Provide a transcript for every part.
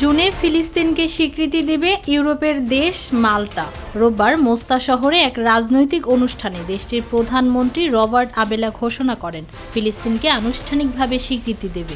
জুনে ফিলিস্তিনকে স্বীকৃতি দেবে ইউরোপের দেশ মাল্টা। রোববার মোস্তা শহরে এক রাজনৈতিক অনুষ্ঠানে দেশটির প্রধানমন্ত্রী রবার্ট আবেলা ঘোষণা করেন ফিলিস্তিনকে আনুষ্ঠানিকভাবে স্বীকৃতি দেবে।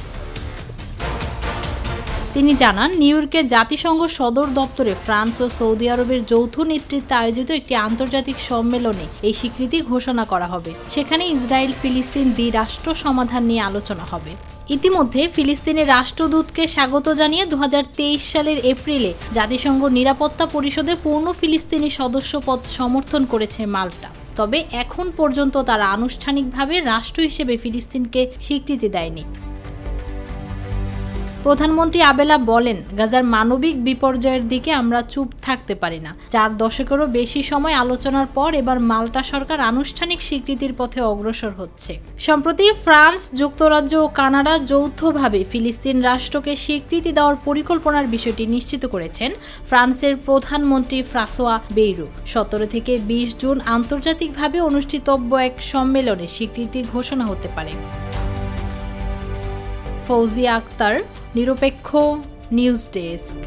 তিনি জানান, নিউ ইয়র্কের জাতিসংঘ সদর দপ্তরে ফ্রান্স ও সৌদি আরবের যৌথ নেতৃত্বে আয়োজিত একটি আন্তর্জাতিক সম্মেলনে এই স্বীকৃতি ঘোষণা করা হবে। সেখানে ইসরায়েল ফিলিস্তিন দ্বিরাষ্ট্র সমাধান নিয়ে আলোচনা হবে। ইতিমধ্যে ফিলিস্তিনের রাষ্ট্রদূতকে স্বাগত জানিয়ে 2023 সালের এপ্রিলে জাতিসংঘ নিরাপত্তা পরিষদে পূর্ণ ফিলিস্তিনি সদস্যপদ সমর্থন করেছে মাল্টা। তবে এখন পর্যন্ত তারা আনুষ্ঠানিকভাবে রাষ্ট্র হিসেবে ফিলিস্তিনকে স্বীকৃতি দেয়নি। প্রধানমন্ত্রী আবেলা বলেন, গাজার মানবিক বিপর্যয়ের দিকে আমরা চুপ থাকতে পারি না। 4 দশকেরও বেশি সময় আলোচনার পর এবার মাল্টা সরকার আনুষ্ঠানিক স্বীকৃতির পথে অগ্রসর হচ্ছে। সম্প্রতি ফ্রান্স, যুক্তরাজ্য ও কানাডা যৌথভাবে ফিলিস্তিন রাষ্ট্রকে স্বীকৃতি দেওয়ার পরিকল্পনার বিষয়টি নিশ্চিত করেছেন ফ্রান্সের প্রধানমন্ত্রী ফ্রাঁসোয়া বেইরু। 17 থেকে 20 জুন আন্তর্জাতিকভাবে অনুষ্ঠিতব্য এক সম্মেলনে স্বীকৃতি ঘোষণা হতে পারে। ফৌজিয়া আক্তার, নিরপেক্ষ নিউজ ডেস্ক।